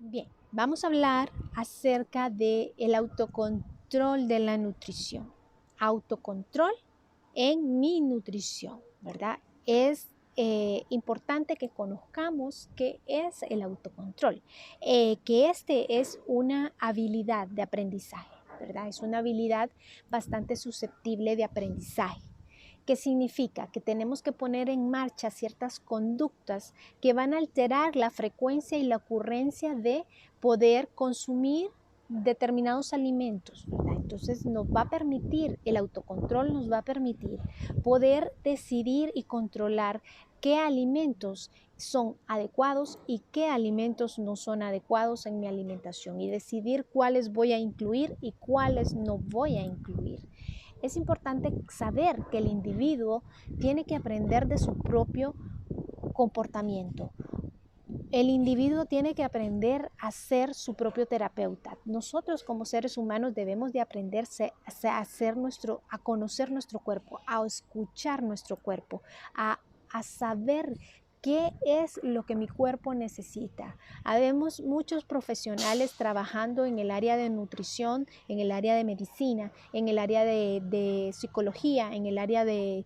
Bien, vamos a hablar acerca del autocontrol de la nutrición. Autocontrol en mi nutrición, ¿verdad? Es importante que conozcamos qué es el autocontrol, que este es una habilidad de aprendizaje, ¿verdad? Es una habilidad bastante susceptible de aprendizaje. ¿Qué significa? Que tenemos que poner en marcha ciertas conductas que van a alterar la frecuencia y la ocurrencia de poder consumir determinados alimentos, ¿verdad? Entonces nos va a permitir, el autocontrol nos va a permitir poder decidir y controlar qué alimentos son adecuados y qué alimentos no son adecuados en mi alimentación y decidir cuáles voy a incluir y cuáles no voy a incluir. Es importante saber que el individuo tiene que aprender de su propio comportamiento. El individuo tiene que aprender a ser su propio terapeuta. Nosotros como seres humanos debemos de aprender a conocer nuestro cuerpo, a escuchar nuestro cuerpo, a saber qué es lo que mi cuerpo necesita. Habemos muchos profesionales trabajando en el área de nutrición, en el área de medicina, en el área de psicología, en el área de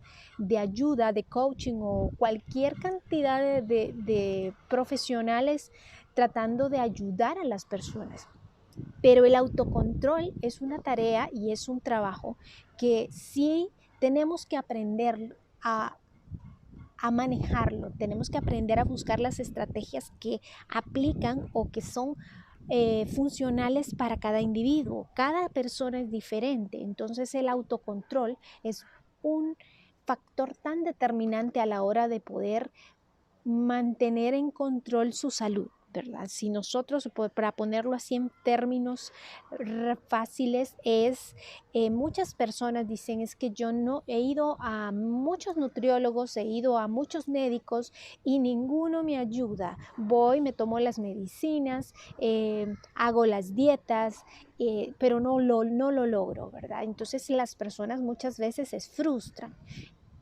ayuda, de coaching o cualquier cantidad de profesionales tratando de ayudar a las personas. Pero el autocontrol es una tarea y es un trabajo que sí tenemos que aprender a manejarlo, tenemos que aprender a buscar las estrategias que aplican o que son funcionales para cada individuo. Cada persona es diferente, entonces el autocontrol es un factor tan determinante a la hora de poder mantener en control su salud, ¿verdad? Si nosotros, para ponerlo así en términos fáciles, muchas personas dicen es que yo no he ido a muchos nutriólogos, he ido a muchos médicos y ninguno me ayuda. Voy, me tomo las medicinas, hago las dietas, pero no lo logro, ¿verdad? Entonces las personas muchas veces se frustran.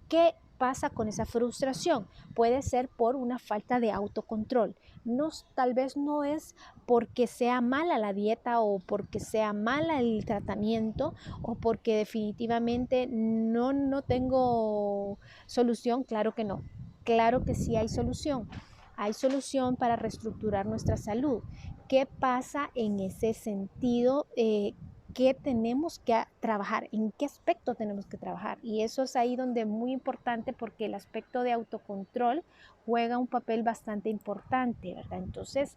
¿Qué pasa con esa frustración? Puede ser por una falta de autocontrol. No, tal vez no es porque sea mala la dieta o porque sea mala el tratamiento o porque definitivamente no tengo solución. Claro que no. Claro que sí hay solución. Hay solución para reestructurar nuestra salud. ¿Qué pasa en ese sentido? ¿Qué tenemos que trabajar? ¿En qué aspecto tenemos que trabajar? Y eso es ahí donde es muy importante porque el aspecto de autocontrol juega un papel bastante importante, ¿verdad? Entonces,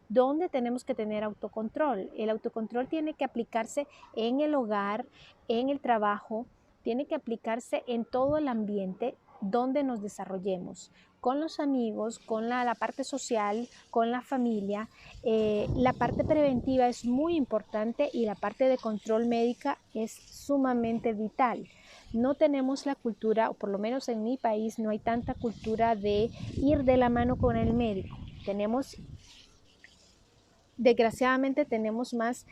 ¿dónde tenemos que tener autocontrol? El autocontrol tiene que aplicarse en el hogar, en el trabajo, tiene que aplicarse en todo el ambiente donde nos desarrollemos, con los amigos, con la parte social, con la familia. La parte preventiva es muy importante y la parte de control médica es sumamente vital. No tenemos la cultura, o por lo menos en mi país, no hay tanta cultura de ir de la mano con el médico. Desgraciadamente tenemos más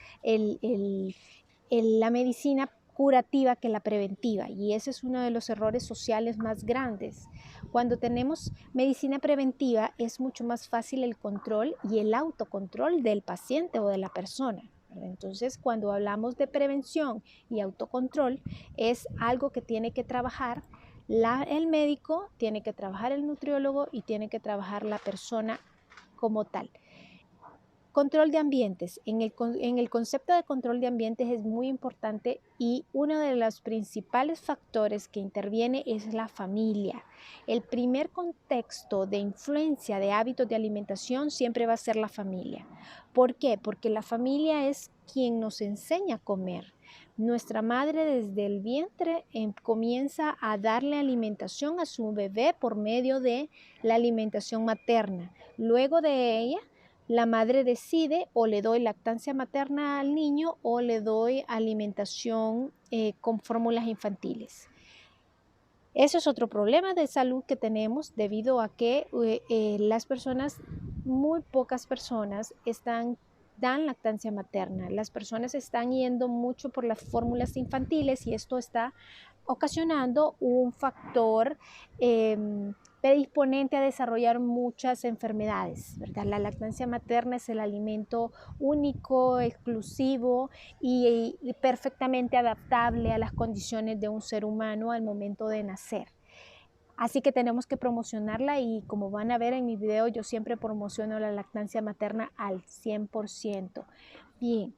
la medicina curativa que la preventiva, y ese es uno de los errores sociales más grandes. Cuando tenemos medicina preventiva es mucho más fácil el control y el autocontrol del paciente o de la persona. Entonces, cuando hablamos de prevención y autocontrol, es algo que tiene que trabajar el médico, tiene que trabajar el nutriólogo y tiene que trabajar la persona como tal. Control de ambientes. En el concepto de control de ambientes es muy importante y uno de los principales factores que interviene es la familia. El primer contexto de influencia de hábitos de alimentación siempre va a ser la familia. ¿Por qué? Porque la familia es quien nos enseña a comer. Nuestra madre desde el vientre comienza a darle alimentación a su bebé por medio de la alimentación materna. Luego de ella, la madre decide o le doy lactancia materna al niño o le doy alimentación con fórmulas infantiles. Eso es otro problema de salud que tenemos debido a que las personas, muy pocas personas dan lactancia materna. Las personas están yendo mucho por las fórmulas infantiles y esto está ocasionando un factor predisponente a desarrollar muchas enfermedades, ¿verdad? La lactancia materna es el alimento único, exclusivo y perfectamente adaptable a las condiciones de un ser humano al momento de nacer. Así que tenemos que promocionarla y como van a ver en mi video, yo siempre promociono la lactancia materna al 100%. Bien.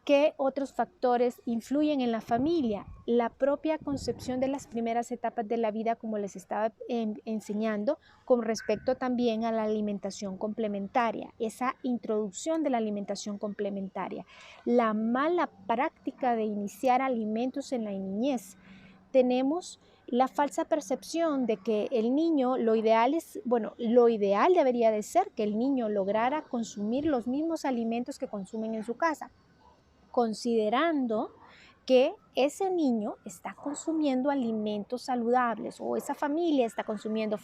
¿Qué otros factores influyen en la familia? La propia concepción de las primeras etapas de la vida, como les estaba enseñando, con respecto también a la alimentación complementaria, esa introducción de la alimentación complementaria, la mala práctica de iniciar alimentos en la niñez. Tenemos la falsa percepción de que el niño, lo ideal debería de ser que el niño lograra consumir los mismos alimentos que consumen en su casa, considerando que ese niño está consumiendo alimentos saludables o esa familia está consumiendo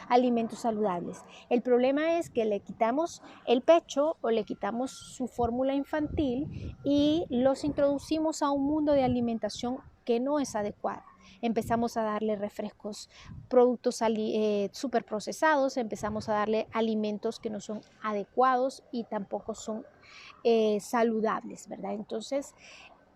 alimentos saludables. El problema es que le quitamos el pecho o le quitamos su fórmula infantil y los introducimos a un mundo de alimentación que no es adecuada. Empezamos a darle refrescos, productos súper procesados, empezamos a darle alimentos que no son adecuados y tampoco son saludables, ¿verdad? Entonces,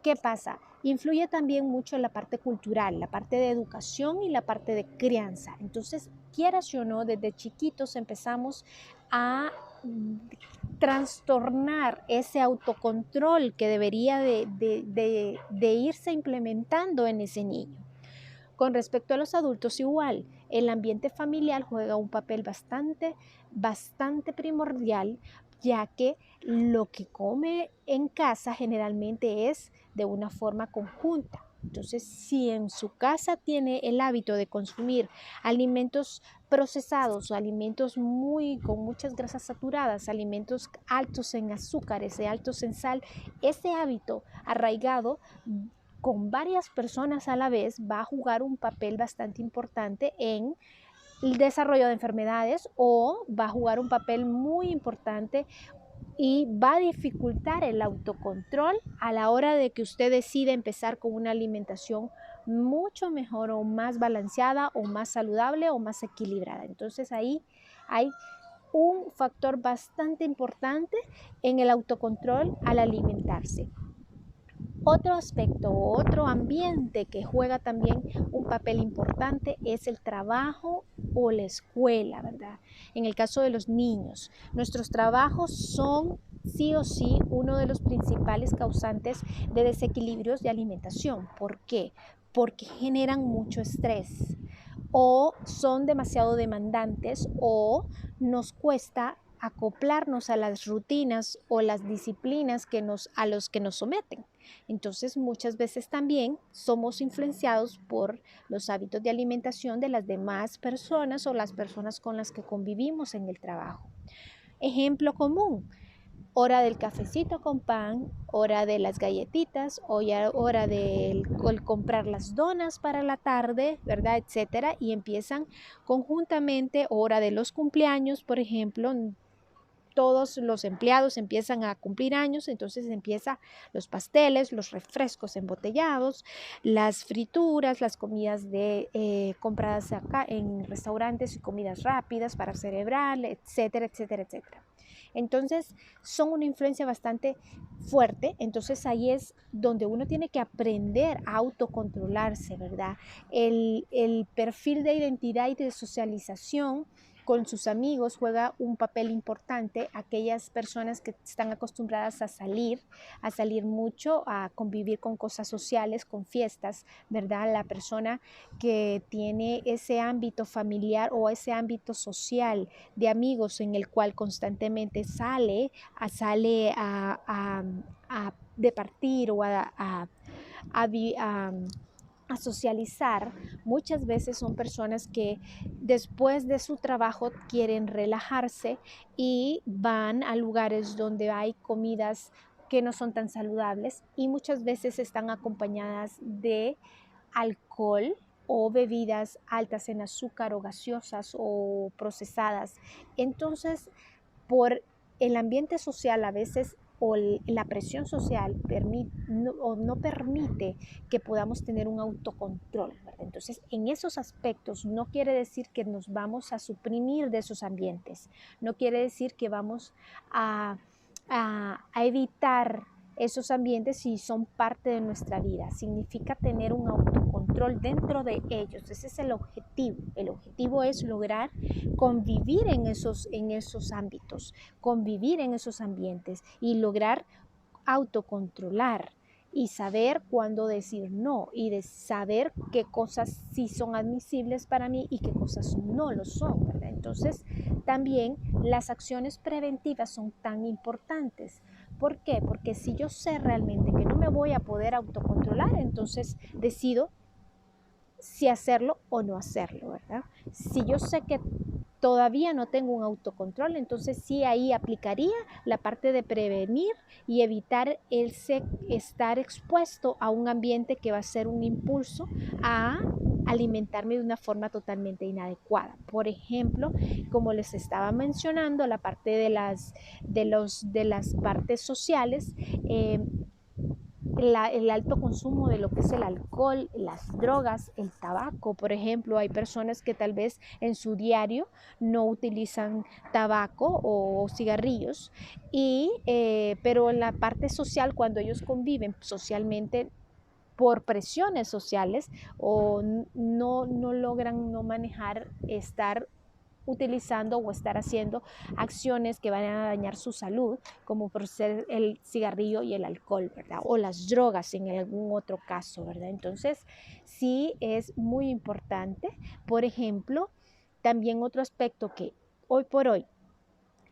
¿qué pasa? Influye también mucho en la parte cultural, la parte de educación y la parte de crianza. Entonces, quieras o no, desde chiquitos empezamos a trastornar ese autocontrol que debería de irse implementando en ese niño. Con respecto a los adultos, igual, el ambiente familiar juega un papel bastante primordial, ya que lo que come en casa generalmente es de una forma conjunta. Entonces, si en su casa tiene el hábito de consumir alimentos procesados, alimentos con muchas grasas saturadas, alimentos altos en azúcares y altos en sal, ese hábito arraigado con varias personas a la vez va a jugar un papel bastante importante en el desarrollo de enfermedades o va a jugar un papel muy importante y va a dificultar el autocontrol a la hora de que usted decide empezar con una alimentación mucho mejor o más balanceada o más saludable o más equilibrada. Entonces ahí hay un factor bastante importante en el autocontrol al alimentarse. Otro aspecto, otro ambiente que juega también un papel importante es el trabajo o la escuela, ¿verdad? En el caso de los niños, nuestros trabajos son sí o sí uno de los principales causantes de desequilibrios de alimentación. ¿Por qué? Porque generan mucho estrés o son demasiado demandantes o nos cuesta acoplarnos a las rutinas o las disciplinas a los que nos someten. Entonces, muchas veces también somos influenciados por los hábitos de alimentación de las demás personas o las personas con las que convivimos en el trabajo. Ejemplo común: hora del cafecito con pan, hora de las galletitas, hora de comprar las donas para la tarde, ¿verdad? Etcétera. Y empiezan conjuntamente, hora de los cumpleaños, por ejemplo. Todos los empleados empiezan a cumplir años, entonces empiezan los pasteles, los refrescos embotellados, las frituras, las comidas compradas acá en restaurantes y comidas rápidas para celebrar, etcétera, etcétera, etcétera. Entonces son una influencia bastante fuerte, entonces ahí es donde uno tiene que aprender a autocontrolarse, ¿verdad? El perfil de identidad y de socialización con sus amigos juega un papel importante. Aquellas personas que están acostumbradas a salir mucho, a convivir con cosas sociales, con fiestas, ¿verdad? La persona que tiene ese ámbito familiar o ese ámbito social de amigos en el cual constantemente sale a departir o a socializar, muchas veces son personas que después de su trabajo quieren relajarse y van a lugares donde hay comidas que no son tan saludables y muchas veces están acompañadas de alcohol o bebidas altas en azúcar o gaseosas o procesadas. Entonces, por el ambiente social a veces la presión social no permite que podamos tener un autocontrol, ¿verdad? Entonces, en esos aspectos no quiere decir que nos vamos a suprimir de esos ambientes, no quiere decir que vamos a evitar esos ambientes si son parte de nuestra vida. Significa tener un autocontrol dentro de ellos. Ese es el objetivo. El objetivo es lograr convivir en esos ámbitos, convivir en esos ambientes y lograr autocontrolar y saber cuándo decir no y de saber qué cosas sí son admisibles para mí y qué cosas no lo son, ¿verdad? Entonces, también las acciones preventivas son tan importantes. ¿Por qué? Porque si yo sé realmente que no me voy a poder autocontrolar, entonces decido si hacerlo o no hacerlo, ¿verdad? Si yo sé que todavía no tengo un autocontrol, entonces sí ahí aplicaría la parte de prevenir y evitar estar expuesto a un ambiente que va a ser un impulso a alimentarme de una forma totalmente inadecuada. Por ejemplo, como les estaba mencionando, la parte de las partes sociales, el alto consumo de lo que es el alcohol, las drogas, el tabaco, por ejemplo. Hay personas que tal vez en su diario no utilizan tabaco o cigarrillos, pero en la parte social, cuando ellos conviven socialmente por presiones sociales o no logran no manejar, estar utilizando o estar haciendo acciones que van a dañar su salud, como por ser el cigarrillo y el alcohol, ¿verdad? O las drogas en algún otro caso, ¿verdad? Entonces, sí es muy importante. Por ejemplo, también otro aspecto que hoy por hoy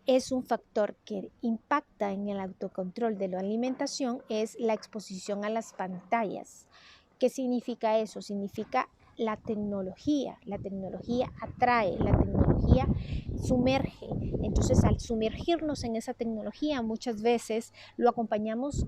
es un factor que impacta en el autocontrol de la alimentación es la exposición a las pantallas. ¿Qué significa eso? Significa la tecnología. La tecnología atrae, la tecnología sumerge. Entonces, al sumergirnos en esa tecnología, muchas veces lo acompañamos,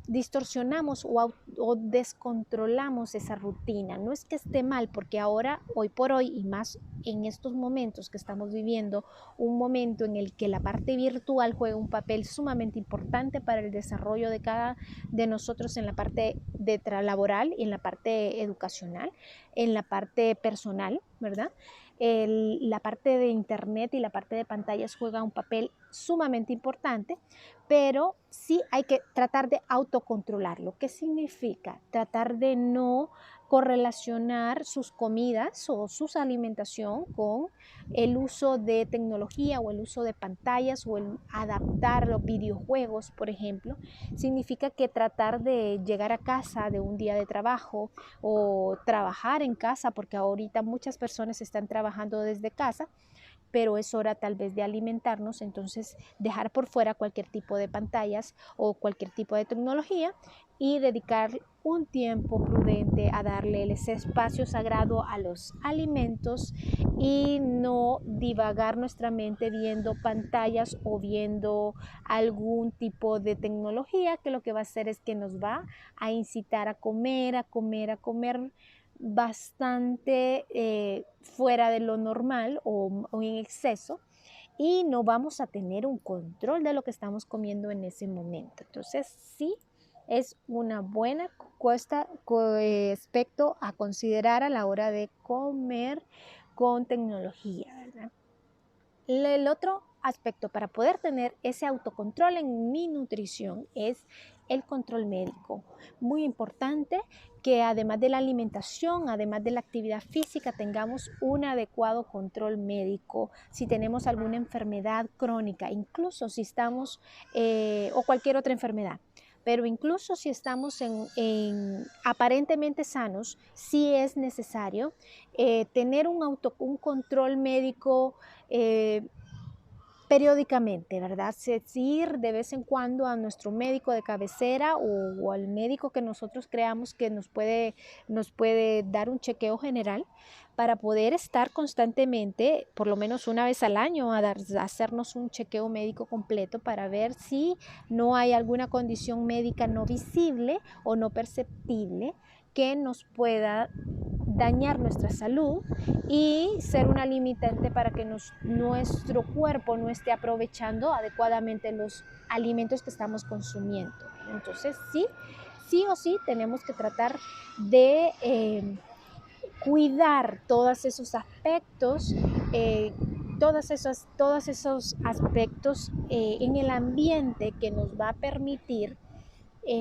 distorsionamos o descontrolamos esa rutina. No es que esté mal, porque ahora, hoy por hoy, y más en estos momentos que estamos viviendo, un momento en el que la parte virtual juega un papel sumamente importante para el desarrollo de cada de nosotros en la parte laboral y en la parte educacional, en la parte personal, ¿verdad? La parte de internet y la parte de pantallas juega un papel sumamente importante, pero sí hay que tratar de autocontrolarlo. ¿Qué significa? Tratar de no correlacionar sus comidas o su alimentación con el uso de tecnología o el uso de pantallas o el adaptar los videojuegos, por ejemplo. Significa que tratar de llegar a casa de un día de trabajo o trabajar en casa, porque ahorita muchas personas están trabajando desde casa, pero es hora tal vez de alimentarnos, entonces dejar por fuera cualquier tipo de pantallas o cualquier tipo de tecnología y dedicar un tiempo prudente a darle ese espacio sagrado a los alimentos y no divagar nuestra mente viendo pantallas o viendo algún tipo de tecnología que lo que va a hacer es que nos va a incitar a comer, a comer, a comer bastante fuera de lo normal o en exceso, y no vamos a tener un control de lo que estamos comiendo en ese momento. Entonces, sí, es una buena aspecto a considerar a la hora de comer con tecnología, ¿verdad? El otro aspecto para poder tener ese autocontrol en mi nutrición es el control médico. Muy importante que además de la alimentación, además de la actividad física, tengamos un adecuado control médico. Si tenemos alguna enfermedad crónica, incluso si estamos, o cualquier otra enfermedad, pero incluso si estamos aparentemente sanos, sí es necesario tener un control médico periódicamente, ¿verdad? Ir de vez en cuando a nuestro médico de cabecera o al médico que nosotros creamos que nos puede dar un chequeo general para poder estar constantemente, por lo menos una vez al año, a hacernos un chequeo médico completo para ver si no hay alguna condición médica no visible o no perceptible que nos pueda dañar nuestra salud y ser una limitante para que nuestro cuerpo no esté aprovechando adecuadamente los alimentos que estamos consumiendo. Entonces, sí o sí tenemos que tratar de cuidar todos esos aspectos, todos esos aspectos en el ambiente que nos va a permitir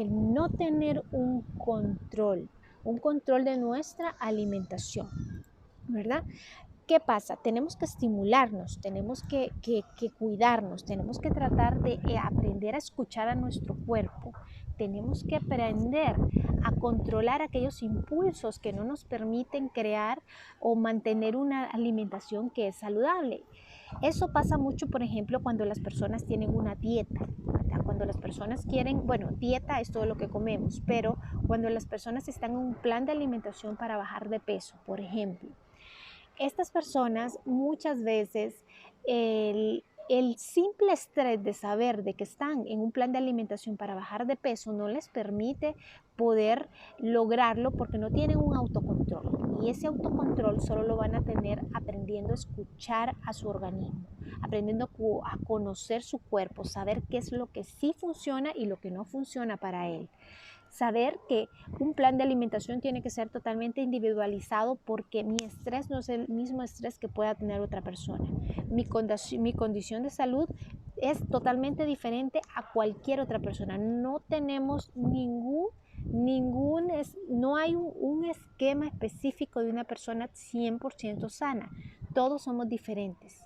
no tener un control de nuestra alimentación, ¿verdad? ¿Qué pasa? Tenemos que estimularnos, tenemos que cuidarnos, tenemos que tratar de aprender a escuchar a nuestro cuerpo, tenemos que aprender a controlar aquellos impulsos que no nos permiten crear o mantener una alimentación que es saludable. Eso pasa mucho, por ejemplo, cuando las personas tienen una dieta, ¿verdad? Cuando las personas quieren, bueno, dieta es todo lo que comemos, pero cuando las personas están en un plan de alimentación para bajar de peso, por ejemplo, estas personas muchas veces el simple estrés de saber de que están en un plan de alimentación para bajar de peso no les permite poder lograrlo porque no tienen un autocontrol. Y ese autocontrol solo lo van a tener aprendiendo a escuchar a su organismo, aprendiendo a conocer su cuerpo, saber qué es lo que sí funciona y lo que no funciona para él. Saber que un plan de alimentación tiene que ser totalmente individualizado porque mi estrés no es el mismo estrés que pueda tener otra persona. Mi condición de salud es totalmente diferente a cualquier otra persona. No tenemos no hay un esquema específico de una persona 100% sana. Todos somos diferentes.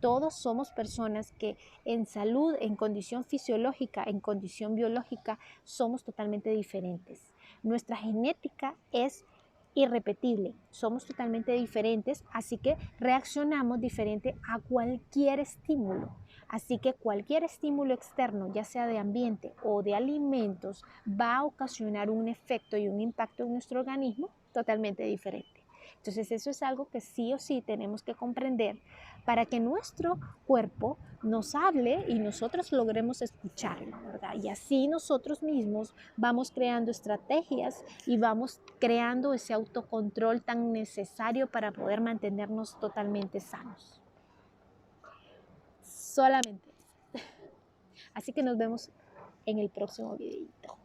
Todos somos personas que en salud, en condición fisiológica, en condición biológica, somos totalmente diferentes. Nuestra genética es irrepetible, somos totalmente diferentes, así que reaccionamos diferente a cualquier estímulo. Así que cualquier estímulo externo, ya sea de ambiente o de alimentos, va a ocasionar un efecto y un impacto en nuestro organismo totalmente diferente. Entonces eso es algo que sí o sí tenemos que comprender para que nuestro cuerpo nos hable y nosotros logremos escucharlo, ¿verdad? Y así nosotros mismos vamos creando estrategias y vamos creando ese autocontrol tan necesario para poder mantenernos totalmente sanos. Solamente eso. Así que nos vemos en el próximo videito.